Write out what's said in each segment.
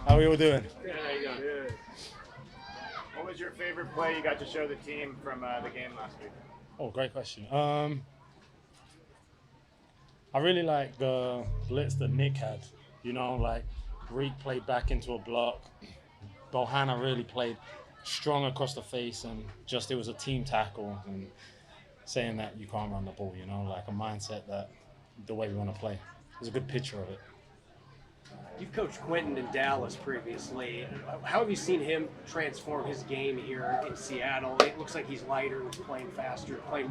How are we all doing? Good, how you doing? Good. What was your favorite play you got to show the team from the game last week? Oh, great question. I really like the blitz that Nick had. You know, like Reek played back into a block. Bohanna really played strong across the face, and just it was a team tackle and saying that you can't run the ball. You know, like a mindset that the way we want to play. It was a good picture of it. You've coached Quinton in Dallas previously. How have you seen him transform his game here in Seattle? It looks like he's lighter, he's playing faster, playing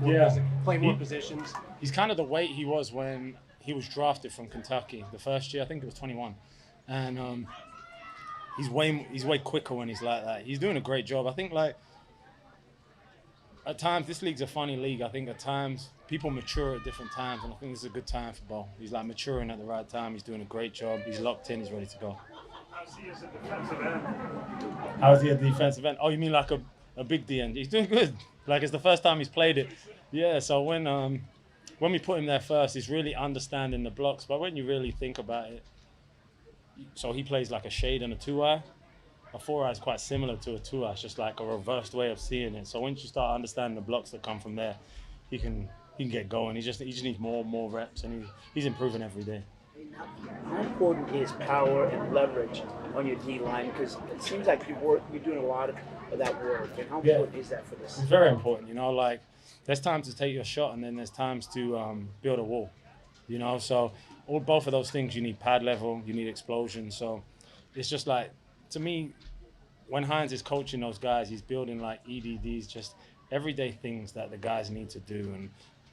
more positions. He's kind of the weight he was when he was drafted from Kentucky the first year. I think it was 21, and he's way quicker when he's like that. He's doing a great job. I think like at times this league's a funny league. I think at times people mature at different times, and I think this is a good time for Bo. He's like maturing at the right time. He's doing a great job. He's locked in. He's ready to go. How's he as a defensive end? How's he at defensive end? Oh, you mean like a big D end? He's doing good. Like it's the first time he's played it. Yeah. So when we put him there first, he's really understanding the blocks. But when you really think about it, so he plays like a shade and a 2-eye. A 4-eye is quite similar to a 2-eye. It's just like a reversed way of seeing it. So once you start understanding the blocks that come from there, he can get going. He just needs more reps, and he's improving every day. How important is power and leverage on your D line? Because it seems like you're doing a lot of that work. And how important is that for this? It's very important. You know, like there's times to take your shot, and then there's times to build a wall. You know, so both of those things, you need pad level, you need explosion. So it's just like, to me, when Hines is coaching those guys, he's building like EDDs, just everyday things that the guys need to do.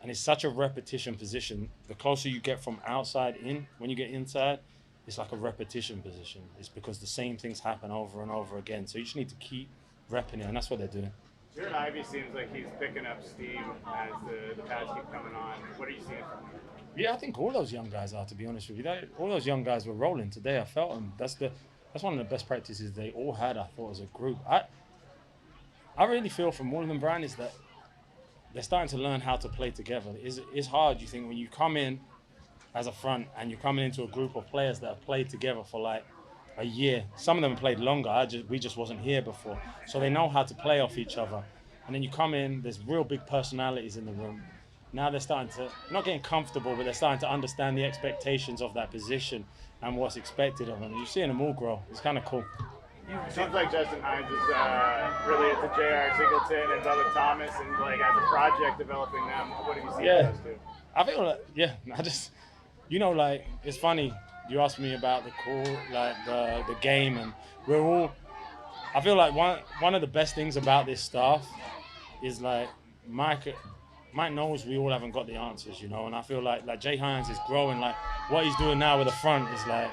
And it's such a repetition position. The closer you get from outside in, when you get inside, it's like a repetition position. It's because the same things happen over and over again. So you just need to keep repping it, and that's what they're doing. Jared Ivey seems like he's picking up steam as the pads keep coming on. What are you seeing from him? Yeah, I think all those young guys are, to be honest with you. All those young guys were rolling today. I felt them. That's one of the best practices they all had, I thought, as a group. I really feel from all of them, Brian, is that they're starting to learn how to play together. It's hard, you think, when you come in as a front and you're coming into a group of players that have played together for like a year. Some of them have played longer. We just wasn't here before. So they know how to play off each other. And then you come in, there's real big personalities in the room. Now they're starting to, not getting comfortable, but they're starting to understand the expectations of that position and what's expected of them. You're seeing them all grow. It's kind of cool. It seems like Justin Hines is really into J.R. Singleton and Bubba Thomas, and like as a project developing them. What have you seen of those two? I feel like, like, it's funny. You asked me about the game, and I feel like one of the best things about this staff is like Mike knows we all haven't got the answers, you know, and I feel like Jay Hines is growing. Like what he's doing now with the front is like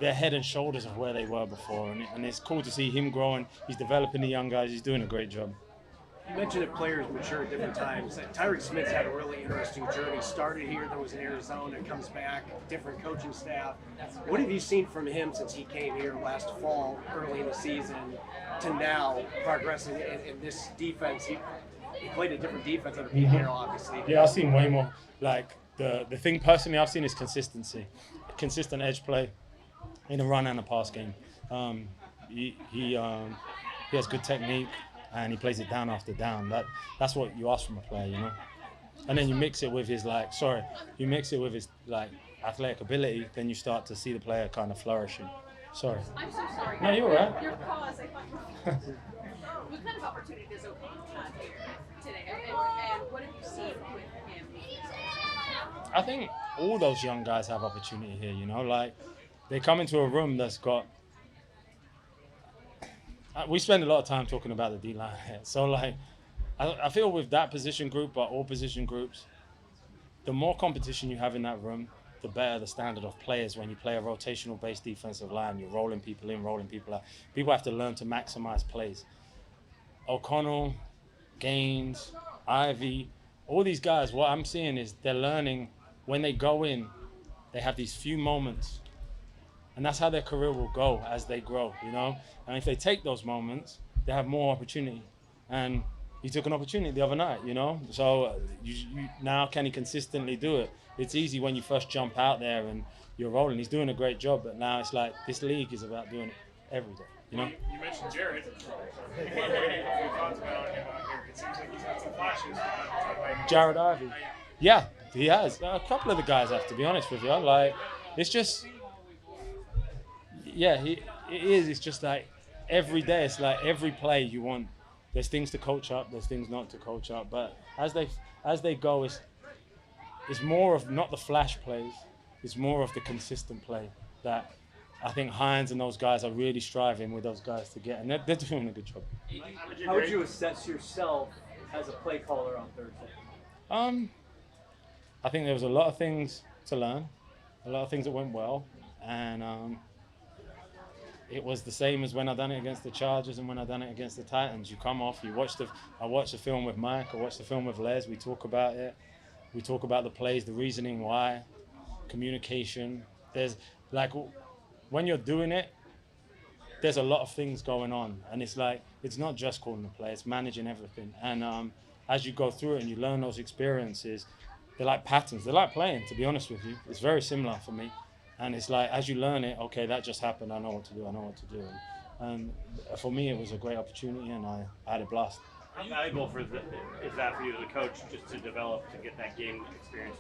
they're head and shoulders of where they were before, and it's cool to see him growing. He's developing the young guys. He's doing a great job. You mentioned that players mature at different times. Tyreke Smith had a really interesting journey. Started here, then was in Arizona, comes back, different coaching staff. What have you seen from him since he came here last fall, early in the season, to now progressing in this defense? He played a different defense under Pete Carroll, obviously. Yeah, I've seen way more. Like the thing personally I've seen is consistency, consistent edge play in a run and a pass game. He has good technique, and he plays it down after down. That's what you ask from a player, you know. And then you mix it with his athletic ability, then you start to see the player kind of flourishing. Sorry. I'm so sorry. No, you're all right. Your pause, I thought. What kind of opportunity does Oklahoma have here today? And what have you seen with him? I think all those young guys have opportunity here, you know. Like, they come into a room that's got... We spend a lot of time talking about the D-line here. So, like, I feel with that position group, but all position groups, the more competition you have in that room, the better the standard of players. When you play a rotational-based defensive line, you're rolling people in, rolling people out. People have to learn to maximize plays. O'Connell, Gaines, Ivey, all these guys, what I'm seeing is they're learning when they go in, they have these few moments. And that's how their career will go as they grow, you know? And if they take those moments, they have more opportunity. And he took an opportunity the other night, you know? So you now, can he consistently do it? it's easy when you first jump out there and you're rolling. He's doing a great job, but now it's like this league is about doing it every day. You know? You mentioned Jared. What have your thoughts about him out here? It seems like he's had some flashes. Jared Ivey. Yeah, he has. A couple of the guys have, to be honest with you. Like, it's just, yeah, it is. It's just like every day, it's like every play you want. There's things to coach up, there's things not to coach up. But as they go, it's more of not the flash plays. It's more of the consistent play that I think Hines and those guys are really striving with those guys to get, and they're doing a good job. How would you assess yourself as a play caller on Thursday? I think there was a lot of things to learn, a lot of things that went well, and it was the same as when I done it against the Chargers and when I done it against the Titans. You come off, I watched the film with Mike, I watched the film with Les. We talk about it. We talk about the plays, the reasoning why, communication. There's like, when you're doing it, there's a lot of things going on, and it's like, it's not just calling the play, it's managing everything. And as you go through it and you learn those experiences, they're like patterns. They're like playing, to be honest with you. It's very similar for me. And it's like, as you learn it, okay, that just happened. I know what to do. And for me, it was a great opportunity, and I had a blast. How valuable is that for you as a coach, just to develop, to get that game experience?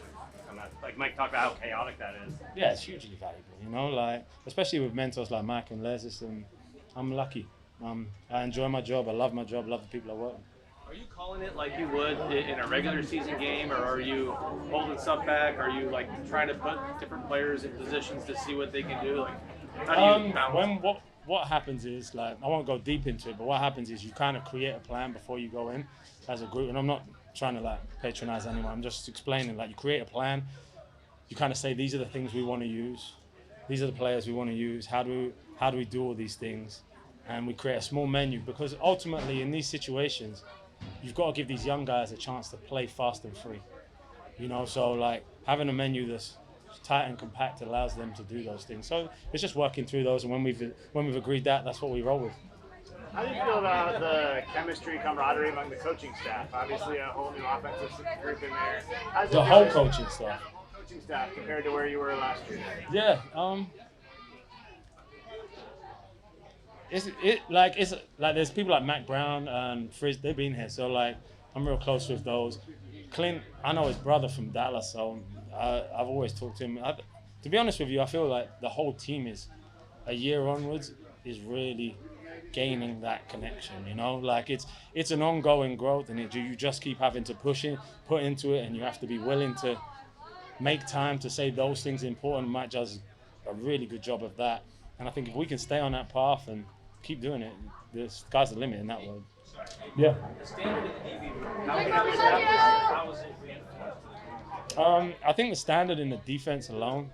Like Mike talked about how chaotic that is. Yeah, it's hugely valuable, like, especially with mentors like Mike and Les. I'm lucky. I enjoy my job. I love my job. Love the people I work with. Are you calling it like you would in a regular season game, or are you holding stuff back? Are you like trying to put different players in positions to see what they can do? Like, how do you balance? What happens is, like, I won't go deep into it, but what happens is you kind of create a plan before you go in as a group. And I'm not trying to like patronize anyone. I'm just explaining, like, you create a plan. You kind of say, these are the things we want to use. These are the players we want to use. How do we do all these things? And we create a small menu, because ultimately in these situations, you've got to give these young guys a chance to play fast and free. So like having a menu that's tight and compact allows them to do those things. So it's just working through those, and when we've agreed that's what we roll with. How do you feel about the chemistry, camaraderie among the coaching staff? Obviously, a whole new offensive group in there. The whole coaching staff. Coaching staff compared to where you were last year. Yeah. It's like there's people like Mac Brown and Frizz. They've been here, so like I'm real close with those. Clint, I know his brother from Dallas, so I've always talked to him. To be honest with you, I feel like the whole team is, a year onwards, is really gaining that connection. Like it's an ongoing growth, and you just keep having to put into it, and you have to be willing to make time to say those things important. Mike does a really good job of that, and I think if we can stay on that path and keep doing it, the sky's the limit in that world. Yeah. The standard in the DB room, how is it reinforced? I think the standard in the defense alone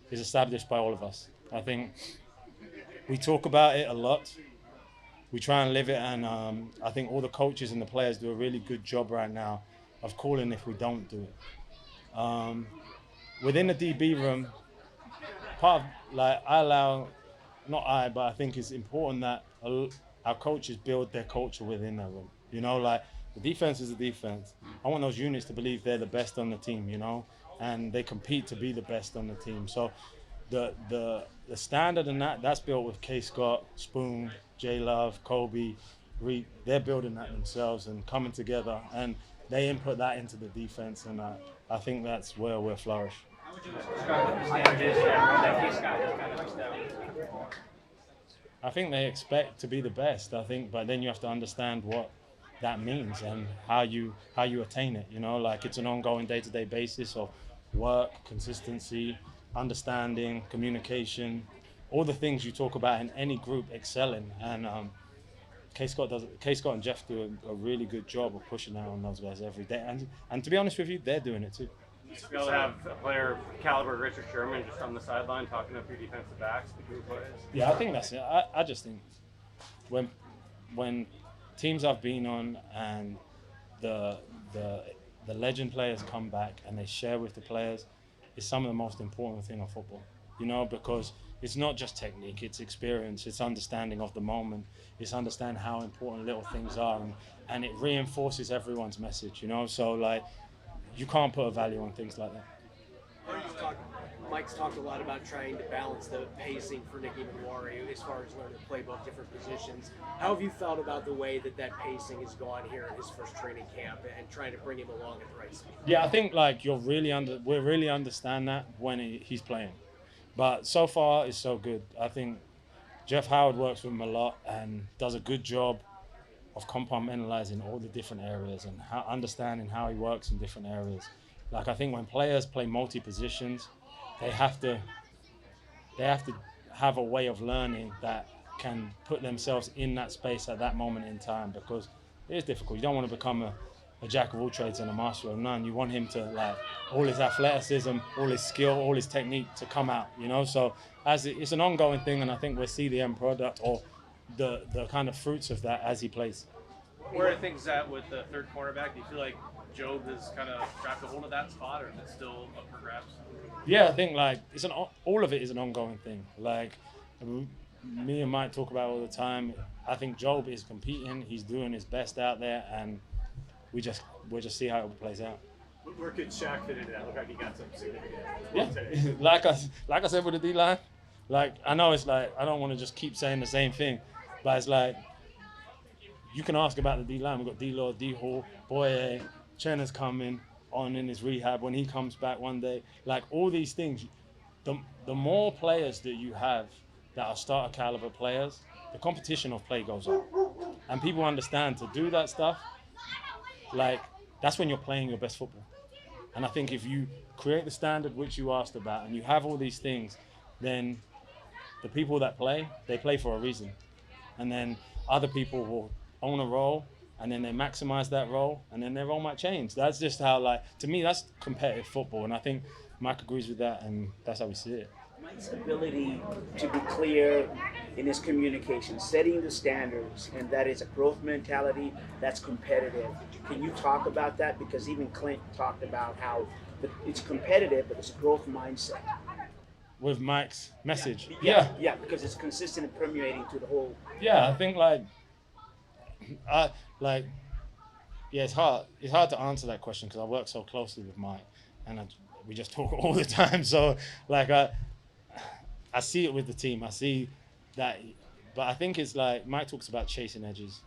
is established by all of us. I think we talk about it a lot. We try and live it, and I think all the coaches and the players do a really good job right now of calling if we don't do it. Within the DB room, part of, like, but I think it's important that our coaches build their culture within their room. Like, the defense is the defense. I want those units to believe they're the best on the team, and they compete to be the best on the team. So the standard and that's built with K. Scott, Spoon, J. Love, Kobe, Reed. They're building that themselves and coming together, and they input that into the defense, and I think that's where we'll flourish. How would you describe the standard that K. Scott has kind of established? I think they expect to be the best, but then you have to understand what that means and how you attain it. Like, it's an ongoing day-to-day basis of work, consistency, understanding, communication, all the things you talk about in any group excelling. And K. Scott and Jeff do a really good job of pushing out on those guys every day. And to be honest with you, they're doing it too. You be able to have a player caliber Richard Sherman just on the sideline talking up your defensive backs between plays. Yeah, I think that's it. I just think when teams I've been on and the legend players come back and they share with the players, it's some of the most important thing of football. Because it's not just technique, it's experience, it's understanding of the moment, it's understanding how important little things are, and it reinforces everyone's message. So like, you can't put a value on things like that. Mike's talked a lot about trying to balance the pacing for Nicky Manwari as far as learning to play both different positions. How have you felt about the way that pacing has gone here in his first training camp and trying to bring him along at the right speed? Yeah, I think like we really understand that when he's playing, but so far it's so good. I think Jeff Howard works with him a lot and does a good job of compartmentalizing all the different areas and understanding how he works in different areas. Like I think when players play multi-positions, they have to have a way of learning that can put themselves in that space at that moment in time, because it is difficult. You don't want to become a jack of all trades and a master of none. You want him to like all his athleticism, all his skill, all his technique to come out, you know? So it's an ongoing thing, and I think we'll see the end product or the kind of fruits of that as he plays. Where are things at with the third cornerback? Do you feel like Job has kind of grabbed a hold of that spot, or is it still up for grabs? Yeah, I think like all of it is an ongoing thing. Like me and Mike talk about all the time. I think Job is competing. He's doing his best out there, and we'll just see how it plays out. Where could Shaq fit into that? Look like he got some significant. Yeah, like I said with the D line. Like I know it's like I don't want to just keep saying the same thing, but it's like you can ask about the D line. We've got D-Law, D-Hall, Boye, Chenna's coming on in his rehab when he comes back one day. Like all these things, the more players that you have that are starter caliber players, the competition of play goes up. And people understand to do that stuff, like that's when you're playing your best football. And I think if you create the standard which you asked about and you have all these things, then the people that play, they play for a reason. And then other people will own a role, and then they maximize that role, and then their role might change. That's just how, like, to me, that's competitive football, and I think Mike agrees with that, and that's how we see it. Mike's ability to be clear in his communication, setting the standards, and that is a growth mentality that's competitive. Can you talk about that? Because even Clint talked about how it's competitive, but it's a growth mindset. With Mike's message. Yeah, because it's consistent and permeating to the whole. Yeah, I think it's hard to answer that question because I work so closely with Mike, and we just talk all the time. So like I see it with the team. I see that, but I think it's like Mike talks about chasing edges.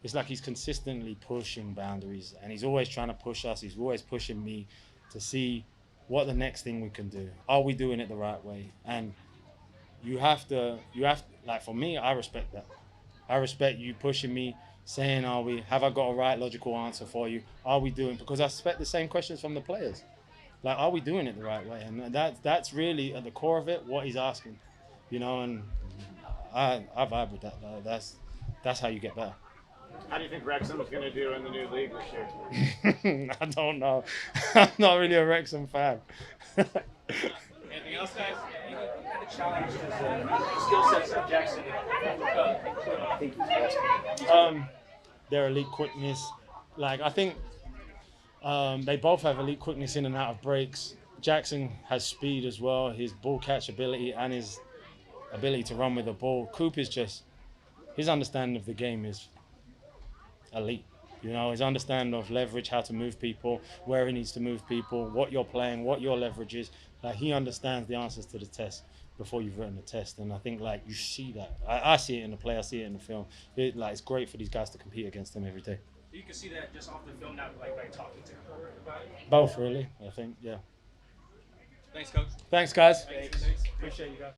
It's like he's consistently pushing boundaries, and he's always trying to push us. He's always pushing me to see what the next thing we can do. Are we doing it the right way? And you have to like, for me, I respect that. I respect you pushing me, saying, have I got a right logical answer for you? Are we doing, because I expect the same questions from the players. Like, are we doing it the right way? And that's really at the core of it, what he's asking, you know, and I vibe with that. That's how you get better. How do you think Wrexham's going to do in the new league this year? I don't know. I'm not really a Wrexham fan. Anything else, guys? The challenge is skill sets of Jackson. Their elite quickness. Like, I think they both have elite quickness in and out of breaks. Jackson has speed as well, his ball catch ability and his ability to run with the ball. Coop is just, his understanding of the game is elite. You know, his understanding of leverage, how to move people, where he needs to move people, what you're playing, what your leverage is. Like, he understands the answers to the test before you've written the test. And I think, like, you see that. I see it in the play, I see it in the film. It's great for these guys to compete against them every day. You can see that just off the film, not like by talking to her about it. Both, really, I think, yeah. Thanks, Coach. Thanks, guys. Thanks. Appreciate you guys.